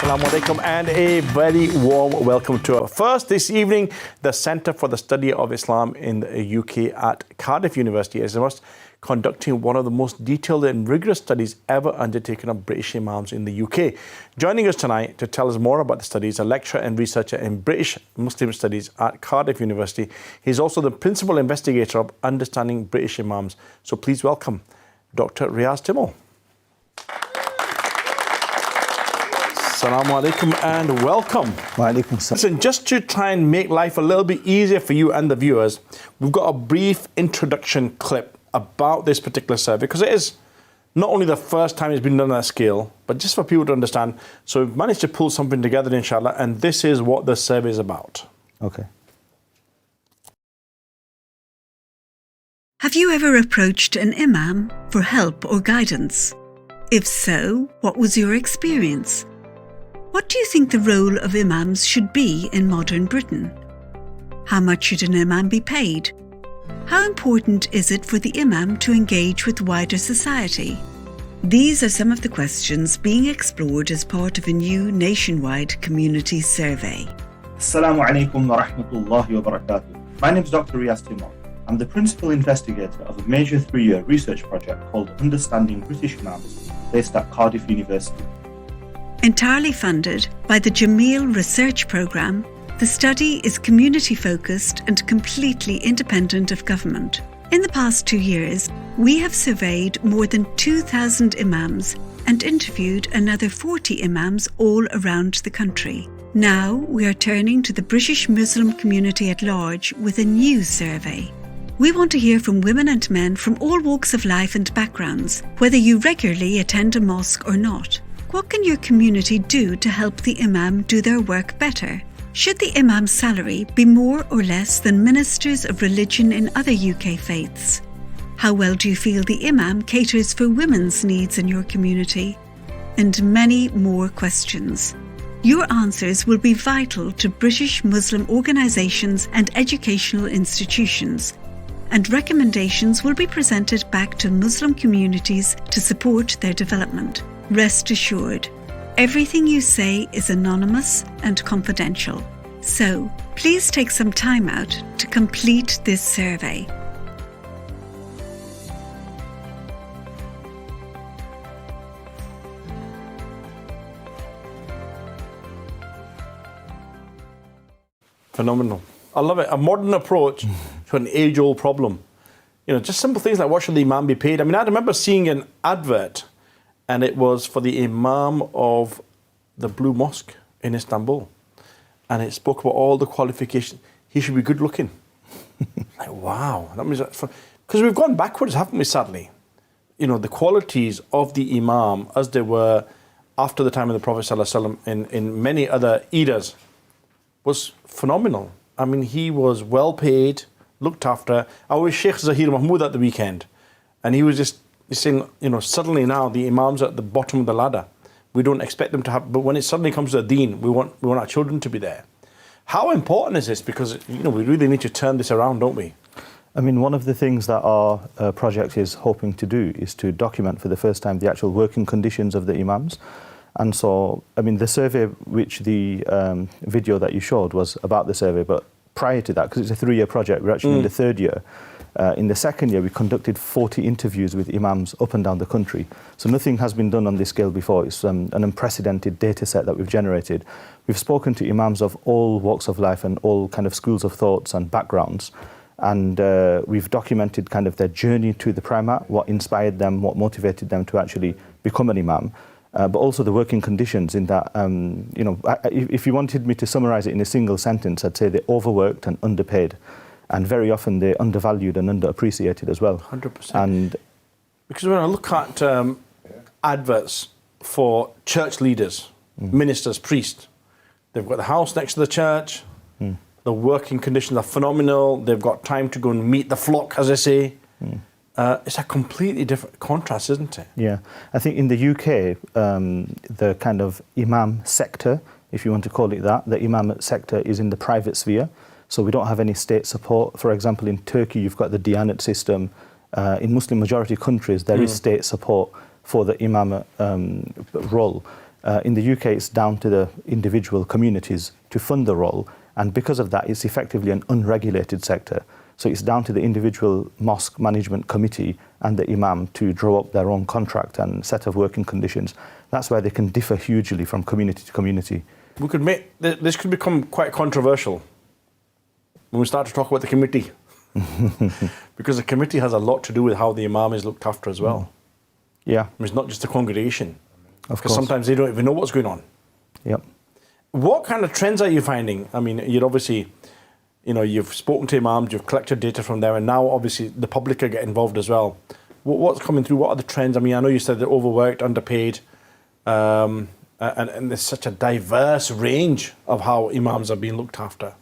Assalamu alaikum and a very warm welcome to our first this evening. The Centre for the Study of Islam in the UK at Cardiff University is conducting one of the most detailed and rigorous studies ever undertaken of British Imams in the UK. Joining us tonight to tell us more about the studies, a lecturer and researcher in British Muslim Studies at Cardiff University. He's also the principal investigator of Understanding British Imams. So please welcome Dr. Riyaz Timol. Assalamu alaikum and welcome. Wa alaikum salam. Listen, just to try and make life a little bit easier for you and the viewers, we've got a brief introduction clip about this particular survey, because it is not only the first time it's been done on that scale, but just for people to understand. So we've managed to pull something together, inshallah, and this is what the survey is about. Okay. Have you ever approached an imam for help or guidance? If so, what was your experience? What do you think the role of imams should be in modern Britain? How much should an imam be paid? How important is it for the imam to engage with wider society? These are some of the questions being explored as part of a new nationwide community survey. Assalamu alaikum wa rahmatullahi wa barakatuh. My name is Dr. Riyaz Timol. I'm the principal investigator of a major 3-year research project called Understanding British Imams, based at Cardiff University. Entirely funded by the Jameel Research Programme, the study is community-focused and completely independent of government. In the past 2 years, we have surveyed more than 2,000 imams and interviewed another 40 imams all around the country. Now we are turning to the British Muslim community at large with a new survey. We want to hear from women and men from all walks of life and backgrounds, whether you regularly attend a mosque or not. What can your community do to help the imam do their work better? Should the imam's salary be more or less than ministers of religion in other UK faiths? How well do you feel the imam caters for women's needs in your community? And many more questions. Your answers will be vital to British Muslim organisations and educational institutions, and recommendations will be presented back to Muslim communities to support their development. Rest assured, everything you say is anonymous and confidential. So, please take some time out to complete this survey. Phenomenal. I love it. A modern approach to an age-old problem. You know, just simple things like what should the imam be paid? I mean, I remember seeing an advert, and it was for the imam of the Blue Mosque in Istanbul. And it spoke about all the qualifications. He should be good looking. Like, wow. That means because we've gone backwards, haven't we, sadly? You know, the qualities of the imam as they were after the time of the Prophet ﷺ in many other eras was phenomenal. I mean, he was well paid, looked after. I was Sheikh Zahir Mahmood at the weekend, and he was just saying, you know, suddenly now the imams are at the bottom of the ladder. We don't expect them to have, but when it suddenly comes to the deen, we want our children to be there. How important is this? Because, you know, we really need to turn this around, don't we? I mean, one of the things that our project is hoping to do is to document for the first time the actual working conditions of the imams. And so, I mean, the survey, which the video that you showed was about the survey, but prior to that, because it's a 3-year project, we're actually in the 3rd year. In the 2nd year, we conducted 40 interviews with imams up and down the country. So nothing has been done on this scale before. It's an unprecedented data set that we've generated. We've spoken to imams of all walks of life and all kind of schools of thoughts and backgrounds. And we've documented kind of their journey to the primat, what inspired them, what motivated them to actually become an imam. But also the working conditions in that, you know, if you wanted me to summarize it in a single sentence, I'd say they're overworked and underpaid. And very often they're undervalued and underappreciated as well. 100%. And because when I look at adverts for church leaders, ministers, priests, they've got the house next to the church, the working conditions are phenomenal, they've got time to go and meet the flock, as they say. It's a completely different contrast, isn't it? Yeah. I think in the UK, the kind of imam sector, if you want to call it that, the imam sector is in the private sphere. So we don't have any state support. For example, in Turkey, you've got the Diyanet system. In Muslim majority countries, there is state support for the imam role. In the UK, it's down to the individual communities to fund the role, and because of that, it's effectively an unregulated sector. So it's down to the individual mosque management committee and the imam to draw up their own contract and set of working conditions. That's why they can differ hugely from community to community. We could make this could become quite controversial when we start to talk about the committee, because the committee has a lot to do with how the imam is looked after as well. Yeah, I mean, it's not just the congregation, of because course. sometimes they don't even know what's going on. Yep. What kind of trends are you finding? I mean, you're obviously, you've spoken to imams, you've collected data from there, and now obviously the public are getting involved as well. What's coming through? What are the trends? I mean, I know you said they're overworked, underpaid, and there's such a diverse range of how imams are being looked after.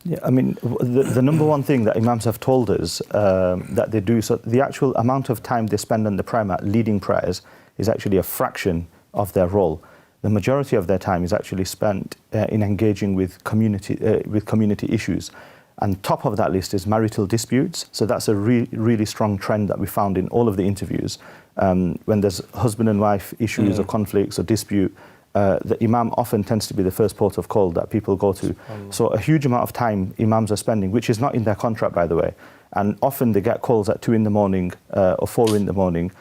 Yeah, I mean, the number one thing that imams have told us that they do, so the actual amount of time they spend on the prayer mat leading prayers is actually a fraction of their role. The majority of their time is actually spent in engaging with community issues. And top of that list is marital disputes. So that's a really strong trend that we found in all of the interviews. When there's husband and wife issues or conflicts or dispute, the imam often tends to be the first port of call that people go to. So a huge amount of time imams are spending, which is not in their contract, by the way. And often they get calls at 2 in the morning or 4 in the morning,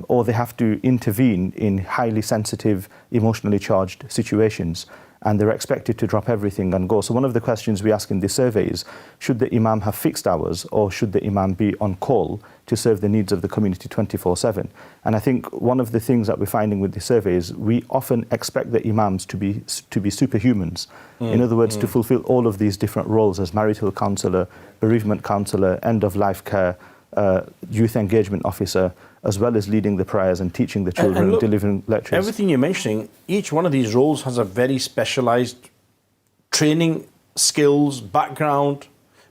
or they have to intervene in highly sensitive, emotionally charged situations, and they're expected to drop everything and go. So one of the questions we ask in this survey is, should the imam have fixed hours, or should the imam be on call to serve the needs of the community 24/7? And I think one of the things that we're finding with the survey is we often expect the imams to be superhumans. In other words, to fulfill all of these different roles as marital counsellor, bereavement counsellor, end-of-life care, youth engagement officer, as well as leading the prayers and teaching the children and delivering lectures. Everything you're mentioning, each one of these roles has a very specialised training, skills, background.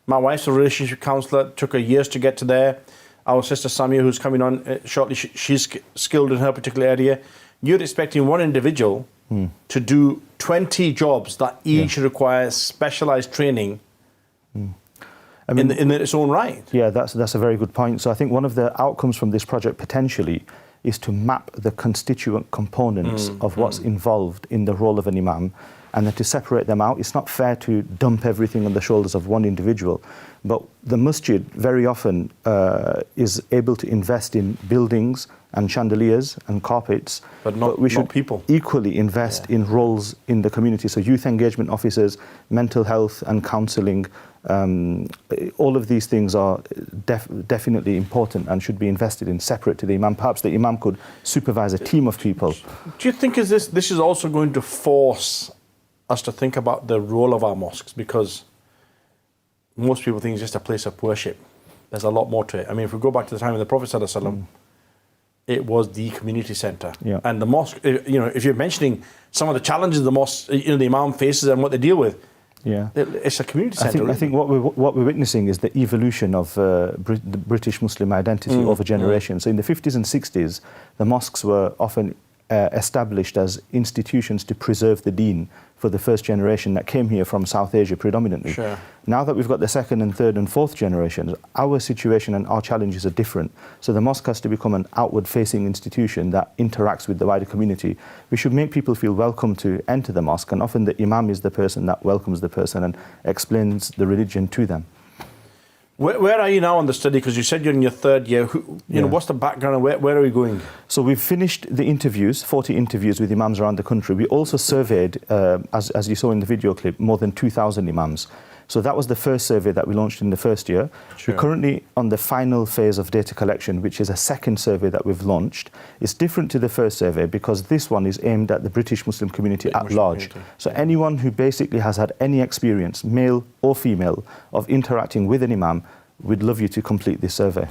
My wife's a relationship counsellor, took her years to get to there. Our sister Samia, who's coming on shortly, she's skilled in her particular area. You're expecting one individual to do 20 jobs that each require specialised training I mean, in its own right. Yeah, that's a very good point. So I think one of the outcomes from this project potentially is to map the constituent components of what's involved in the role of an imam, and then to separate them out. It's not fair to dump everything on the shoulders of one individual, but the masjid very often is able to invest in buildings and chandeliers and carpets, but we should not people. Equally invest in roles in the community. So youth engagement officers, mental health and counselling, all of these things are definitely important and should be invested in separate to the imam. Perhaps the imam could supervise a team of people. Do you think this is also going to force us to think about the role of our mosques? Because most people think it's just a place of worship. There's a lot more to it. I mean, if we go back to the time of the Prophet ﷺ, it was the community centre. Yeah. And the mosque, if you're mentioning some of the challenges the mosque, the imam faces and what they deal with, it's a community centre. I think what we're witnessing is the evolution of the British Muslim identity over generations. So in the 50s and 60s, the mosques were often established as institutions to preserve the deen for the first generation that came here from South Asia predominantly. Sure. Now that we've got the second and third and fourth generations, our situation and our challenges are different. So the mosque has to become an outward-facing institution that interacts with the wider community. We should make people feel welcome to enter the mosque, and often the imam is the person that welcomes the person and explains the religion to them. Where are you now on the study? Because you said you're in your third year. What's the background and where are we going? So we've finished the interviews, 40 interviews with imams around the country. We also surveyed, as you saw in the video clip, more than 2,000 imams. So that was the first survey that we launched in the first year. Sure. We're currently on the final phase of data collection, which is a second survey that we've launched. It's different to the first survey because this one is aimed at the British Muslim community at large. So anyone who basically has had any experience, male or female, of interacting with an imam, we'd love you to complete this survey.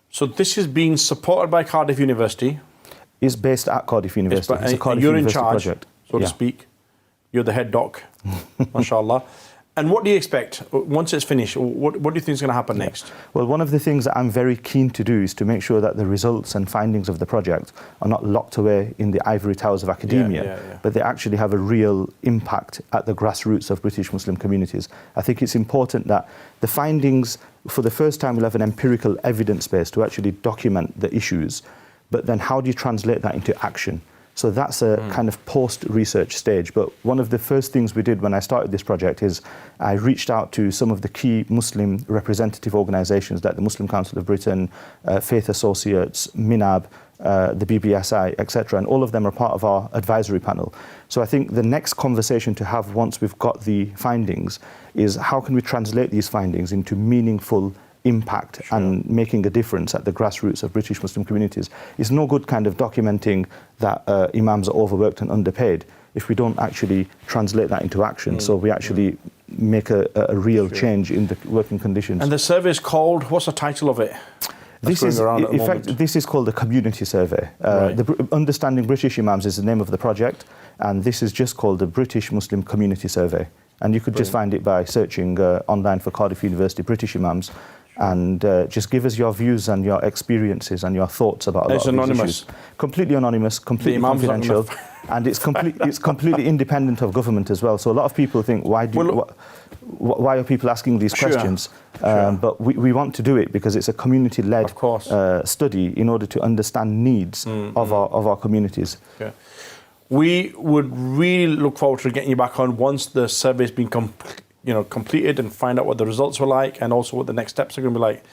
So this is being supported by Cardiff University. It's based at Cardiff University. It's a Cardiff you're in University charge, project, so to speak. You're the head doc, mashallah. And what do you expect once it's finished? What do you think is going to happen next? Well, one of the things that I'm very keen to do is to make sure that the results and findings of the project are not locked away in the ivory towers of academia, but they actually have a real impact at the grassroots of British Muslim communities. I think it's important that the findings, for the first time, will have an empirical evidence base to actually document the issues, but then how do you translate that into action? So that's a kind of post-research stage. But one of the first things we did when I started this project is I reached out to some of the key Muslim representative organisations like the Muslim Council of Britain, Faith Associates, MINAB, the BBSI, etc. And all of them are part of our advisory panel. So I think the next conversation to have once we've got the findings is how can we translate these findings into meaningful impact and making a difference at the grassroots of British Muslim communities. It's no good kind of documenting that imams are overworked and underpaid if we don't actually translate that into action. So we actually make a real change in the working conditions. And the survey is called, what's the title of it? This is, in fact, this is called the community survey. Understanding British Imams is the name of the project, and this is just called the British Muslim Community Survey. And you could just find it by searching online for Cardiff University British Imams, and just give us your views and your experiences and your thoughts about a lot of these issues. Completely anonymous, completely confidential, and it's completely independent of government as well. So a lot of people think, why are people asking these questions? But we want to do it because it's a community-led study in order to understand needs of our communities. Okay. We would really look forward to getting you back on once the survey's been completed and find out what the results were like and also what the next steps are going to be like.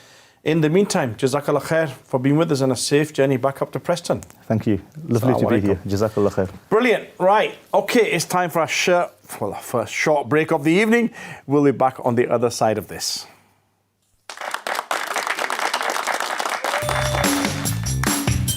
In the meantime, Jazakallah khair for being with us on a safe journey back up to Preston. Thank you. Lovely to be here. Jazakallah khair. Brilliant. Right. Okay, it's time for a short break of the evening. We'll be back on the other side of this.